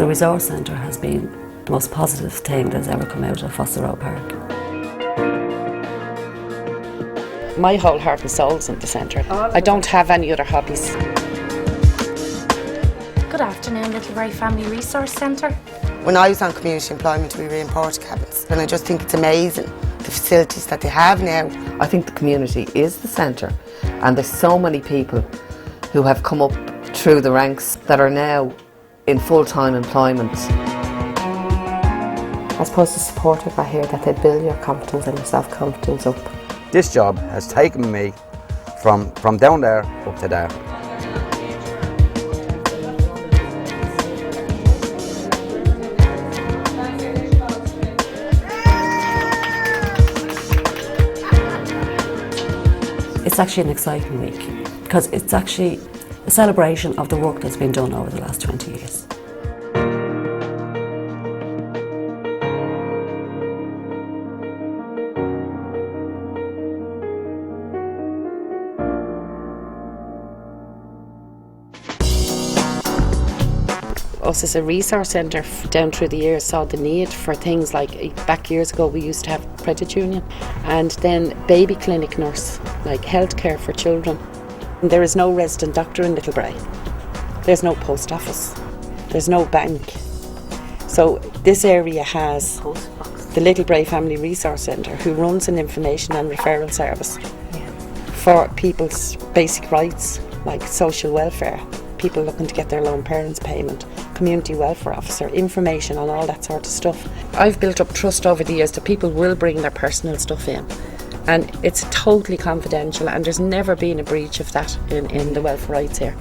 The resource centre has been the most positive thing that's ever come out of Fassaroe Park. My whole heart and soul's in the centre. I don't have any other hobbies. Good afternoon, Little Bray Family Resource Centre. When I was on community employment, we were in Portakabins, and I just think it's amazing the facilities that they have now. I think the community is the centre, and there's so many people who have come up through the ranks that are now in full-time employment. I suppose the support I got here, that they build your confidence and your self-confidence up. This job has taken me from down there up to there. It's actually an exciting week because it's actually a celebration of the work that's been done over the last 20 years. Us as a resource centre down through the years saw the need for things like, back years ago we used to have credit union, and then baby clinic nurse, like healthcare for children. And there is no resident doctor in Little Bray. There's no post office. There's no bank. So this area has the Little Bray Family Resource Centre, who runs an information and referral service for people's basic rights like social welfare, people looking to get their lone parents payment, community welfare officer, information on all that sort of stuff. I've built up trust over the years that people will bring their personal stuff in, and it's totally confidential, and there's never been a breach of that in the welfare rights here.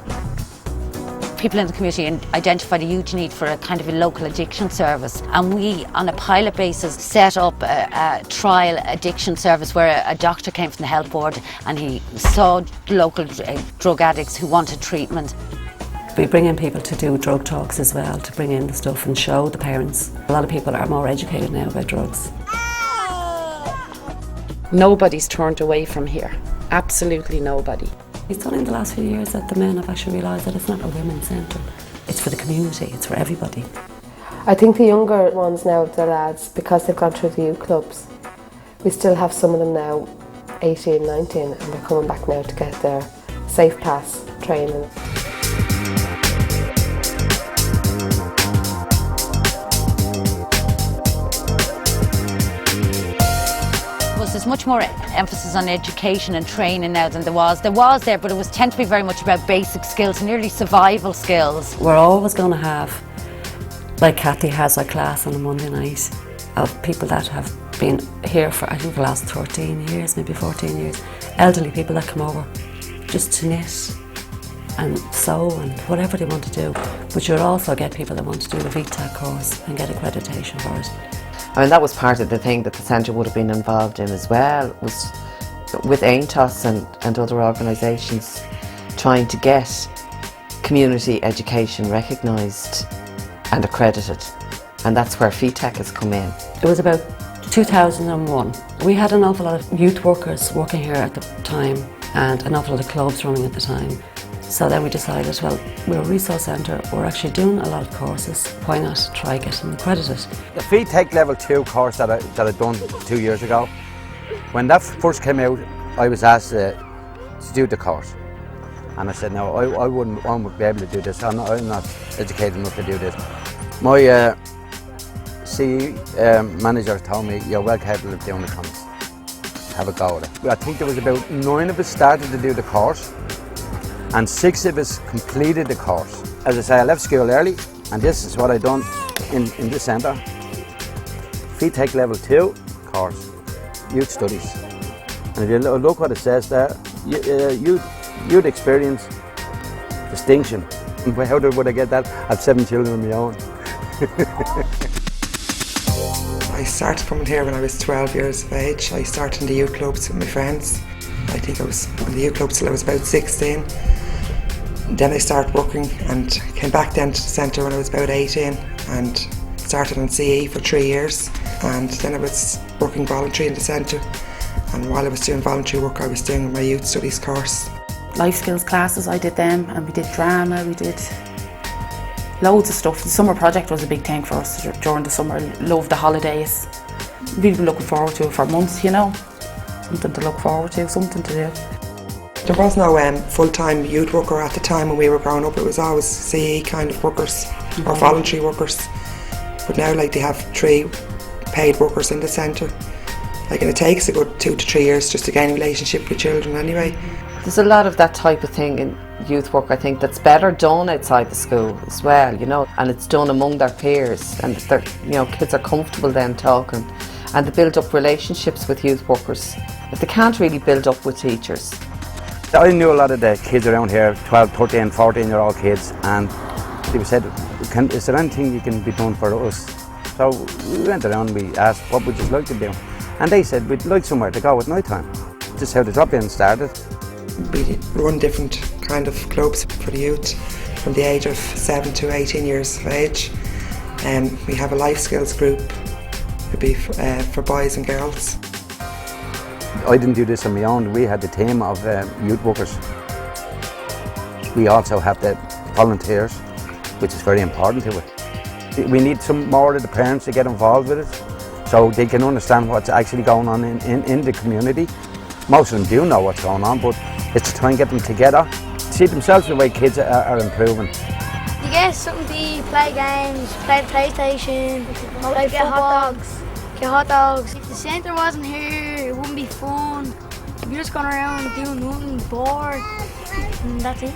People in the community identified a huge need for a kind of a local addiction service, and we, on a pilot basis, set up a trial addiction service where a doctor came from the health board and he saw local drug addicts who wanted treatment. We bring in people to do drug talks as well, to bring in the stuff and show the parents. A lot of people are more educated now about drugs. Nobody's turned away from here, absolutely nobody. It's only in the last few years that the men have actually realised that it's not a women's centre. It's for the community, it's for everybody. I think the younger ones now, the lads, because they've gone through the youth clubs, we still have some of them now 18, 19, and they're coming back now to get their safe pass training. There's much more emphasis on education and training now than there was. There was there, but it was tend to be very much about basic skills, nearly survival skills. We're always going to have, like Kathy has a class on a Monday night, of people that have been here for, I think, the last 13 years, maybe 14 years. Elderly people that come over just to knit and sew and whatever they want to do. But you'll also get people that want to do the VTAC course and get accreditation for it. I mean, that was part of the thing that the centre would have been involved in as well, was with AINTOS and other organisations trying to get community education recognised and accredited, and that's where VTAC has come in. It was about 2001. We had an awful lot of youth workers working here at the time and an awful lot of clubs running at the time. So then we decided, well, we're a resource centre, we're actually doing a lot of courses, why not try getting accredited? The VTAC Level 2 course that I'd done 2 years ago, when that first came out, I was asked to do the course. And I said, no, I wouldn't be able to do this, I'm not educated enough to do this. My CE manager told me, you're well capable of doing the course, have a go at it. I think there was about 9 of us started to do the course, and 6 of us completed the course. As I say, I left school early, and this is what I done in this centre. VTAC Level 2 course, Youth Studies. And if you look what it says there, youth experience, distinction. How would I get that? I have 7 children of my own. I started coming here when I was 12 years of age. I started in the youth clubs with my friends. I think I was in the youth clubs till I was about 16. Then I started working and came back then to the centre when I was about 18 and started on CE for 3 years, and then I was working voluntary in the centre, and while I was doing voluntary work I was doing my youth studies course. Life skills classes, I did them, and we did drama, we did loads of stuff. The summer project was a big thing for us during the summer. Loved the holidays. We've been looking forward to it for months, you know. Something to look forward to, something to do. There was no full-time youth worker at the time when we were growing up. It was always CE kind of workers or voluntary workers. But now like they have 3 paid workers in the centre. Like, and it takes a good 2 to 3 years just to gain a relationship with children anyway. There's a lot of that type of thing in youth work, I think, that's better done outside the school as well, you know, and it's done among their peers, and they're, you know, kids are comfortable then talking, and they build up relationships with youth workers that they can't really build up with teachers. I knew a lot of the kids around here, 12, 13, 14-year-old kids, and they said, is there anything you can be doing for us? So we went around and we asked, what would you like to do? And they said, we'd like somewhere to go at night time. This is how the drop-in started. We run different kind of clubs for the youth from the age of 7 to 18 years of age. We have a life skills group, it'd be for boys and girls. I didn't do this on my own. We had a team of youth workers. We also have the volunteers, which is very important to it. We need some more of the parents to get involved with it, so they can understand what's actually going on in the community. Most of them do know what's going on, but it's to try and get them together, see themselves the way kids are improving. You get something to eat, play games, play the PlayStation, play football, get hot dogs. If the centre wasn't here, it wouldn't be fun. You're just going around doing nothing, bored, and that's it.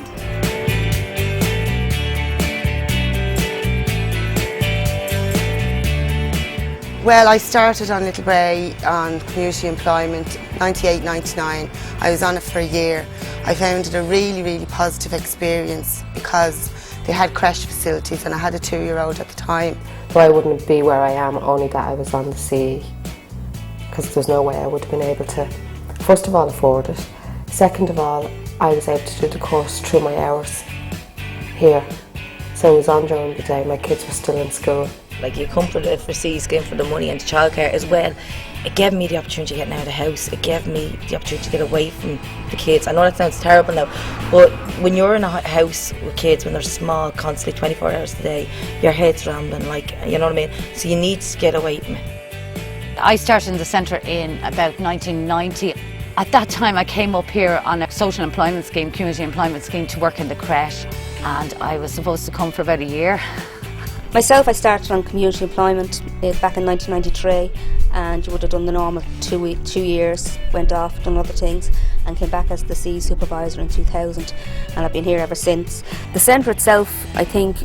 Well, I started on Little Bray on community employment 98-99. I was on it for a year. I found it a really, really positive experience because they had creche facilities and I had a 2-year-old at the time. So I wouldn't be where I am only that I was on the CE, because there's no way I would have been able to, first of all, afford it. Second of all, I was able to do the course through my hours here. So it was on during the day, my kids were still in school. Like, you come for the CE scheme for the money and the childcare as well. It gave me the opportunity of getting out of the house. It gave me the opportunity to get away from the kids. I know that sounds terrible now, but when you're in a house with kids, when they're small, constantly 24 hours a day, your head's rambling, like, you know what I mean? So you need to get away from it. I started in the centre in about 1990. At that time I came up here on a social employment scheme, community employment scheme, to work in the creche, and I was supposed to come for about a year. Myself, I started on community employment back in 1993, and you would have done the normal 2 years, went off, done other things, and came back as the CE supervisor in 2000, and I've been here ever since. The centre itself, I think,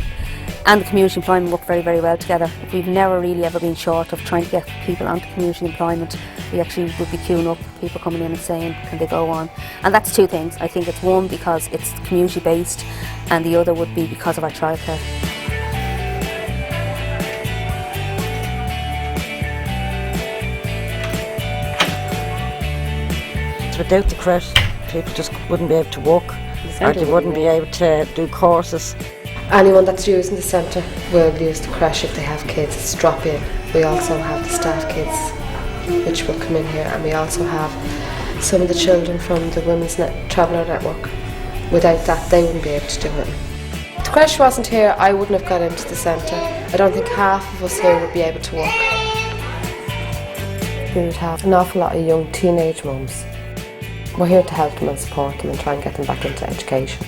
and the community employment work very, very well together. We've never really ever been short of trying to get people onto community employment. We actually would be queuing up, people coming in and saying, can they go on? And that's 2 things. I think it's one, because it's community based, and the other would be because of our childcare. Without the creche, people just wouldn't be able to walk, or they wouldn't be able to do courses. Anyone that's using the centre will use the creche if they have kids. It's drop-in. We also have the staff kids, which will come in here, and we also have some of the children from the Women's Traveller Network. Without that, they wouldn't be able to do it. If the creche wasn't here, I wouldn't have got into the centre. I don't think half of us here would be able to walk. We would have an awful lot of young teenage mums. We're here to help them and support them and try and get them back into education.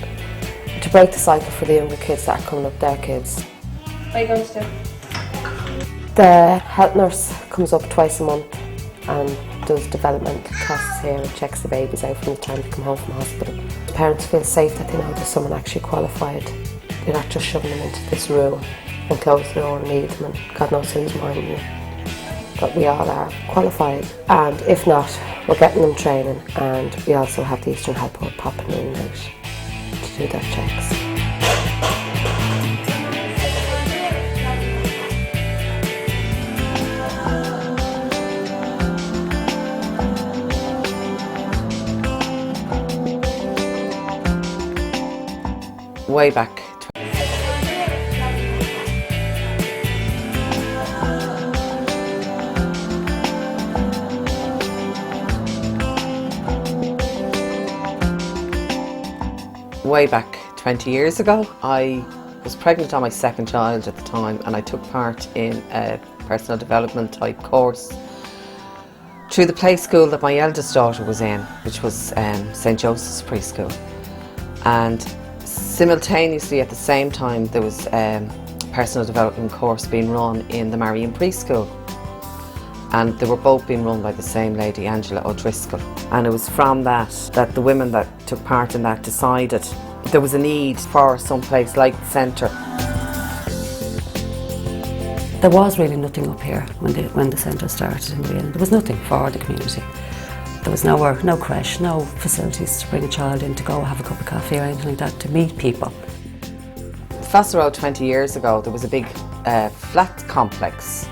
To break the cycle for the younger kids that are coming up, their kids. What are you going to do? The health nurse comes up twice a month and does development tests here and checks the babies out from the time they come home from hospital. The parents feel safe that they know there's someone actually qualified. They're not just shoving them into this room and close the door and leave them, and God knows who's minding you. But we all are qualified, and if not, we're getting them training, and we also have the Eastern Health Board popping in and out to do their checks. Way back. Way back 20 years ago, I I was pregnant on my second child at the time, and I took part in a personal development type course through the play school that my eldest daughter was in, which was St. Joseph's Preschool. And simultaneously at the same time there was a personal development course being run in the Marian Preschool. And they were both being run by the same lady, Angela O'Driscoll. And it was from that the women that took part in that decided there was a need for some place like the centre. There was really nothing up here when the centre started in Bray. There was nothing for the community. There was nowhere, no creche, no facilities to bring a child in to go have a cup of coffee or anything like that, to meet people. Fassaroe 20 years ago, there was a big flat complex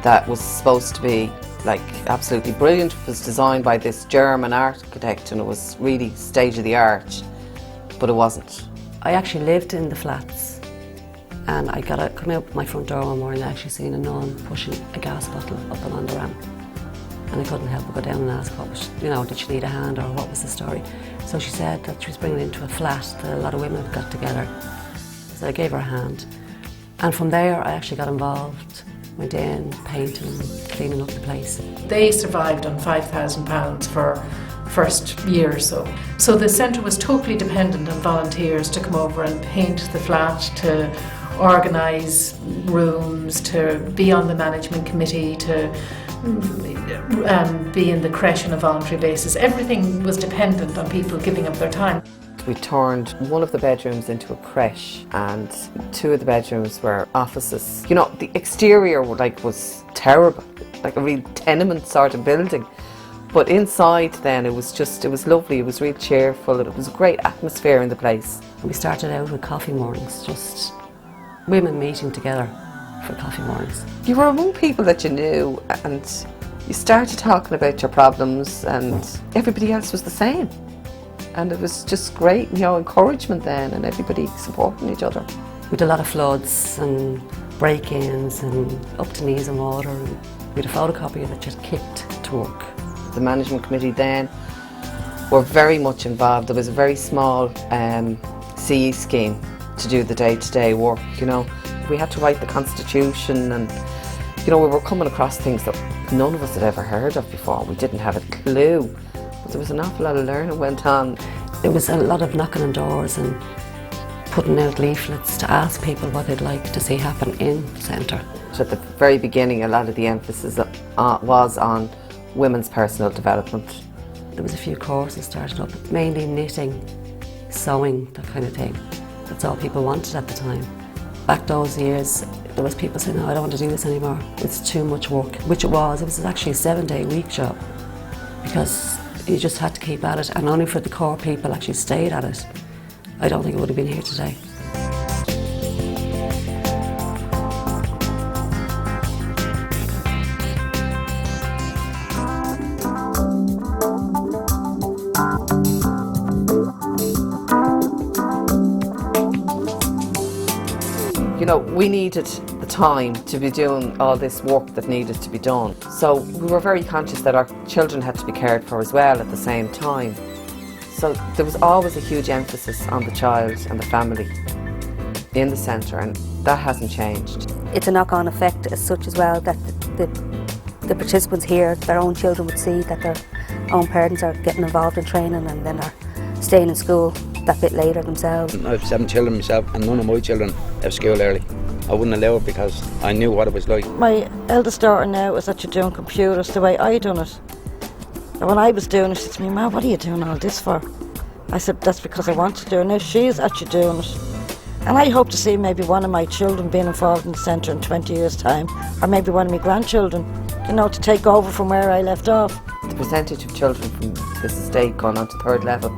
that was supposed to be like absolutely brilliant. It was designed by this German architect and it was really state of the art, but it wasn't. I actually lived in the flats and I got to come out my front door one morning and I actually seen a nun pushing a gas bottle up and on the ramp. And I couldn't help but go down and ask what was, did she need a hand or what was the story? So she said that she was bringing it into a flat that a lot of women had got together. So I gave her a hand. And from there I actually got involved, went in, painting, cleaning up the place. They survived on £5,000 for first year or so. So the centre was totally dependent on volunteers to come over and paint the flat, to organise rooms, to be on the management committee, to be in the creche on a voluntary basis. Everything was dependent on people giving up their time. We turned one of the bedrooms into a creche and two of the bedrooms were offices. The exterior was terrible, like a real tenement sort of building. But inside then it was lovely, it was really cheerful, it was a great atmosphere in the place. We started out with coffee mornings, just women meeting together for coffee mornings. You were among people that you knew and you started talking about your problems and everybody else was the same. And it was just great, encouragement then and everybody supporting each other. We had a lot of floods and break-ins and up to knees in water. And we had a photocopier that just kicked to work. The management committee then were very much involved. There was a very small CE scheme to do the day-to-day work, We had to write the constitution and, we were coming across things that none of us had ever heard of before. We didn't have a clue. But there was an awful lot of learning went on. There was a lot of knocking on doors and putting out leaflets to ask people what they'd like to see happen in the centre. So at the very beginning, a lot of the emphasis was on women's personal development. There was a few courses started up, mainly knitting, sewing, that kind of thing. That's all people wanted at the time. Back those years, there was people saying, no, I don't want to do this anymore. It's too much work, which it was. It was actually a 7-day week job because you just had to keep at it, and only for the core people actually stayed at it. I don't think it would have been here today. We needed the time to be doing all this work that needed to be done. So we were very conscious that our children had to be cared for as well at the same time. So there was always a huge emphasis on the child and the family in the centre, and that hasn't changed. It's a knock-on effect as such as well, that the participants here, their own children would see that their own parents are getting involved in training and then are staying in school that bit later themselves. I have 7 children myself and none of my children have school early. I wouldn't allow it because I knew what it was like. My eldest daughter now is actually doing computers the way I done it. And when I was doing it, she said to me, "Ma, what are you doing all this for?" I said, "That's because I want to do it." Now she's actually doing it. And I hope to see maybe one of my children being involved in the centre in 20 years' time, or maybe one of my grandchildren, to take over from where I left off. The percentage of children from this estate going on to 3rd level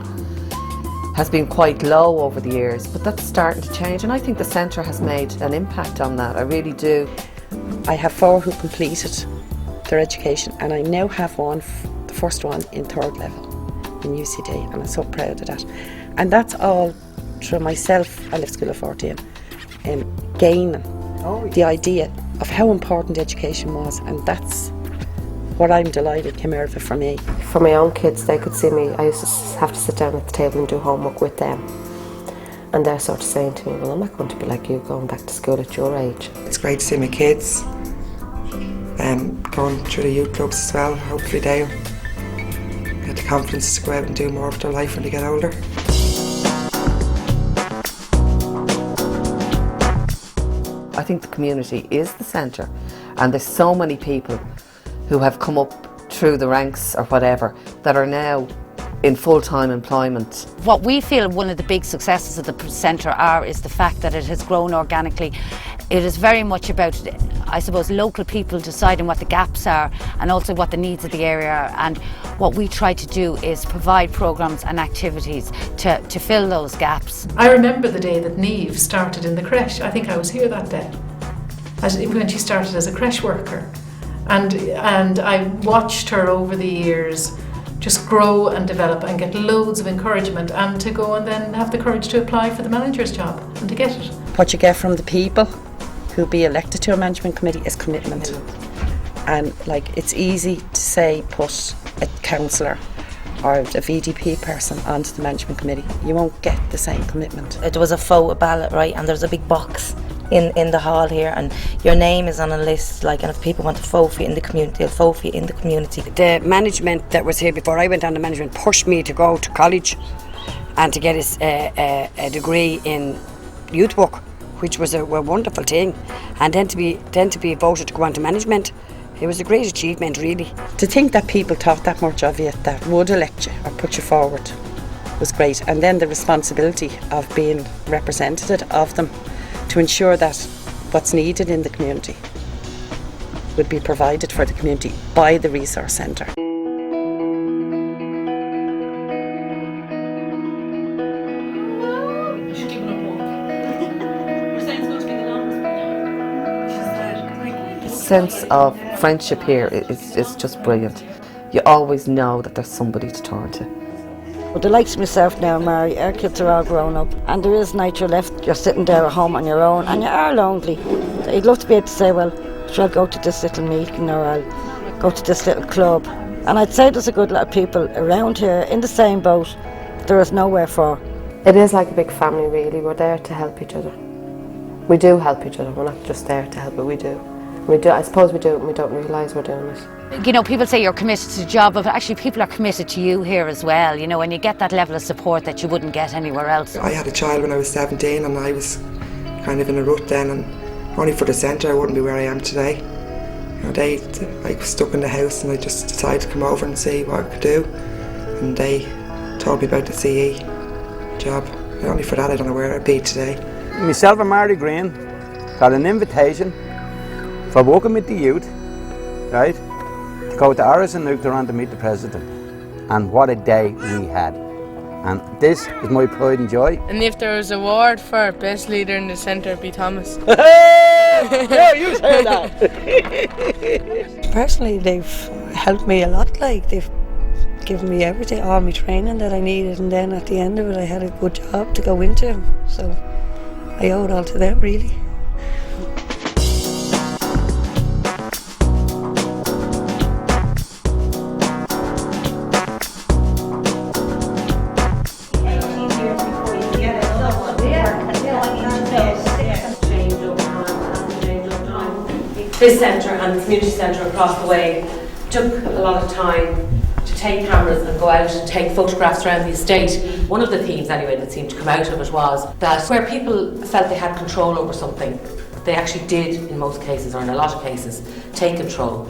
has been quite low over the years, but that's starting to change, and I think the centre has made an impact on that. I really do. I have 4 who completed their education, and I now have the first one in 3rd level in UCD, and I'm so proud of that. And that's all through myself. I left school at 14, gaining the idea of how important education was, and that's what I'm delighted came out of it for me. For my own kids, they could see me. I used to have to sit down at the table and do homework with them. And they're sort of saying to me, well, I'm not going to be like you going back to school at your age. It's great to see my kids going through the youth clubs as well. Hopefully they'll get the confidence to go out and do more of their life when they get older. I think the community is the centre, and there's so many people who have come up through the ranks or whatever that are now in full-time employment. What we feel one of the big successes of the centre is the fact that it has grown organically. It is very much about, I suppose, local people deciding what the gaps are and also what the needs of the area are. And what we try to do is provide programmes and activities to fill those gaps. I remember the day that Niamh started in the creche. I think I was here that day, when she started as a creche worker. And I watched her over the years just grow and develop and get loads of encouragement, and to go and then have the courage to apply for the manager's job and to get it. What you get from the people who'll be elected to a management committee is commitment. And like, it's easy to say put a councillor or a VDP person onto the management committee. You won't get the same commitment. There was a photo ballot, right, and there's a big box in the hall here, and your name is on a list, like, and if people want to vote for you in the community, they'll vote for you in the community. The management that was here before I went on to management pushed me to go to college and to get a degree in youth work, which was a wonderful thing, and then to be voted to go on to management, it was a great achievement, really. To think that people thought that much of you, that would elect you or put you forward, was great. And then the responsibility of being representative of them to ensure that what's needed in the community would be provided for the community by the resource centre. The sense of friendship here is just brilliant. You always know that there's somebody to turn to. But the likes of myself now, Mary, our kids are all grown up and there is nature left. You're sitting there at home on your own and you are lonely. You'd love to be able to say, well, I'll go to this little meeting or I'll go to this little club. And I'd say there's a good lot of people around here in the same boat. There is nowhere for. It is like a big family, really. We're there to help each other. We do help each other. We're not just there to help, but we do. I suppose we do it and we don't realise we're doing it. You know, people say you're committed to the job, but actually people are committed to you here as well, you know, and you get that level of support that you wouldn't get anywhere else. I had a child when I was 17 and I was kind of in a rut then, and only for the centre I wouldn't be where I am today. You know, I was stuck in the house and I just decided to come over and see what I could do, and they told me about the CE job. Only for that I don't know where I'd be today. Myself and Mary Green got an invitation for working with the youth, right? Go to Aris and Nucleron to meet the president, and what a day we had. And this is my pride and joy. And if there was an award for best leader in the centre, it'd be Thomas. Yeah, you say that. Personally, they've helped me a lot. Like, they've given me everything, all my training that I needed, and then at the end of it I had a good job to go into, so I owe it all to them, really. This centre and the community centre across the way took a lot of time to take cameras and go out and take photographs around the estate. One of the themes anyway that seemed to come out of it was that where people felt they had control over something, they actually did in most cases, or in a lot of cases, take control.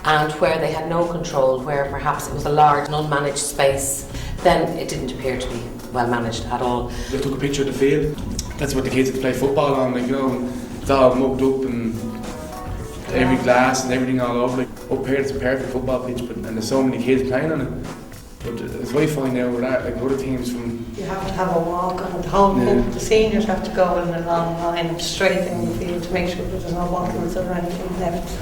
And where they had no control, where perhaps it was a large and unmanaged space, then it didn't appear to be well managed at all. They took a picture of the field. That's what the kids had to play football on, like, you know, it's all mugged up and every glass and everything all over. Like, up here it's a perfect football pitch, and there's so many kids playing on it. But as I find out with that, like other teams from... You have to have a walk on the whole the seniors have to go in a long line straight in the field to make sure that there's no bottles or anything left.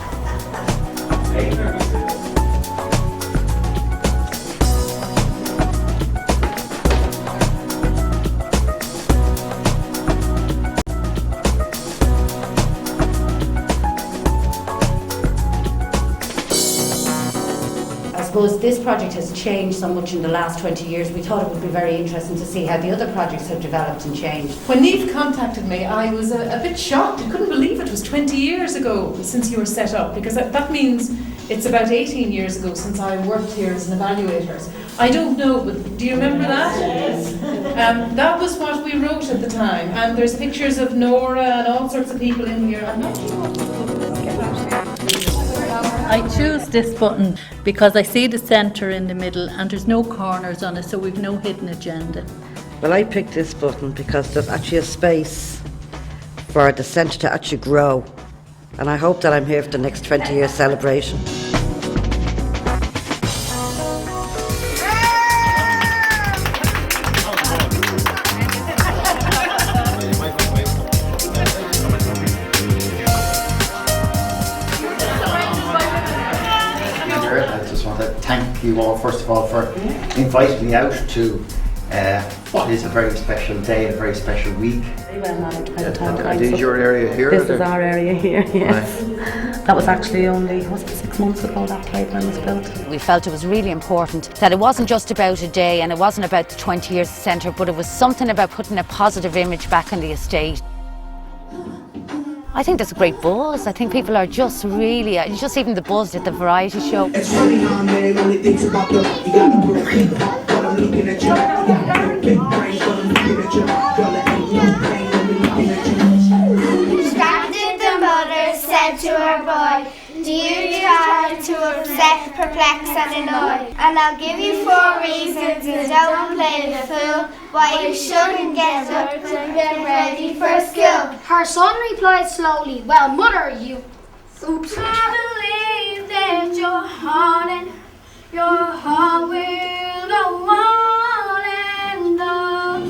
because this project has changed so much in the last 20 years, we thought it would be very interesting to see how the other projects have developed and changed. When Niamh contacted me, I was a bit shocked. I couldn't believe it was 20 years ago since you were set up, because that means it's about 18 years ago since I worked here as an evaluator. I don't know, but do you remember that? Yes. That was what we wrote at the time, and there's pictures of Nora and all sorts of people in here. I'm not sure. I choose this button because I see the centre in the middle and there's no corners on it, so we've no hidden agenda. Well, I picked this button because there's actually a space for the centre to actually grow, and I hope that I'm here for the next 20-year celebration. Thank you all, first of all, for inviting me out to what is a very special day, a very special week. And is your area here? This is our area here, yes. Right. That was actually only, was it 6 months ago that playground was built? We felt it was really important that it wasn't just about a day and it wasn't about the 20 years centre, but it was something about putting a positive image back on the estate. I think there's a great buzz. I think people are just really, just even the buzz at the variety show. It's funny how man only thinks about you gotta put a hip hop, but I'm looking at you. You got a big brain, but I'm looking at you. Girl, it ain't no pain, I'm looking at you. Distracted, the mother said to her boy, do you try to upset, perplex and annoy? And I'll give you 4 reasons you don't play the fool, why you shouldn't get up to get ready for school. Her son replied slowly, well, mother, you... Oops. I believe that your heart will go on and on.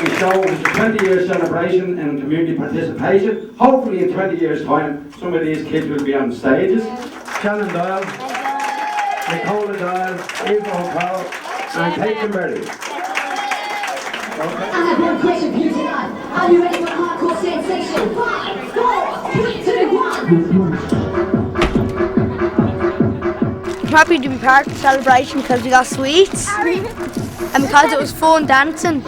The show is a 20-year celebration and community participation. Hopefully in 20 years' time, some of these kids will be on stages. Shannon Doyle, Nicola Doyle, Eva O'Carroll, and Caitlin Berry. I have one question for you tonight. Are you ready for a hardcore sensation? 5, 4, 3, 2, 1. I'm happy to be part of the celebration because we got sweets and because it was fun dancing.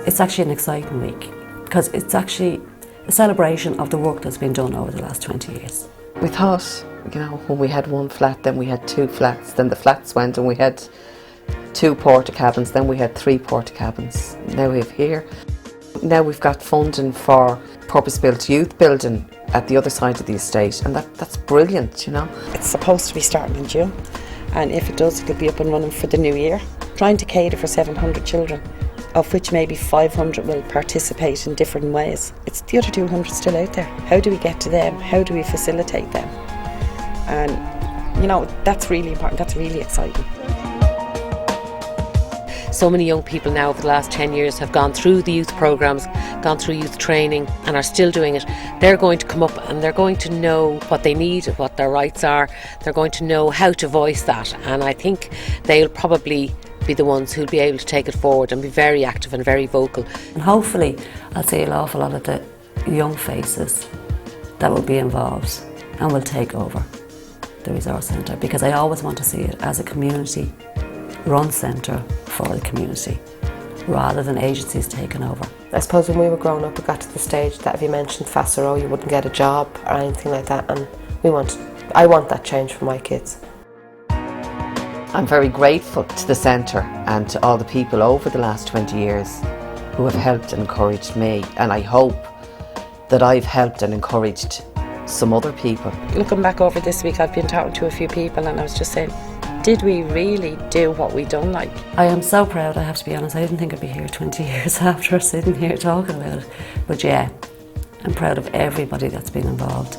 It's actually an exciting week because it's actually a celebration of the work that's been done over the last 20 years. We thought, you know, when we had 1 flat, then we had 2 flats, then the flats went and we had 2 porta cabins, then we had 3 porta cabins. Now we have here. Now we've got funding for purpose-built youth building at the other side of the estate, and that's brilliant, you know. It's supposed to be starting in June, and if it does, it'll be up and running for the new year. Trying to cater for 700 children, of which maybe 500 will participate in different ways. It's the other 200 still out there. How do we get to them? How do we facilitate them? And, you know, that's really important, that's really exciting. So many young people now over the last 10 years have gone through the youth programmes, gone through youth training and are still doing it. They're going to come up and they're going to know what they need, what their rights are. They're going to know how to voice that, and I think they'll probably be the ones who'll be able to take it forward and be very active and very vocal. And hopefully I'll see an awful lot of the young faces that will be involved and will take over the resource centre, because I always want to see it as a community run centre for the community rather than agencies taking over. I suppose when we were growing up, it got to the stage that if you mentioned Fassaroe, you wouldn't get a job or anything like that, and I want that change for my kids. I'm very grateful to the centre and to all the people over the last 20 years who have helped and encouraged me, and I hope that I've helped and encouraged some other people. Looking back over this week, I've been talking to a few people and I was just saying, did we really do what we done like? I am so proud, I have to be honest. I didn't think I'd be here 20 years after sitting here talking about it. But yeah, I'm proud of everybody that's been involved.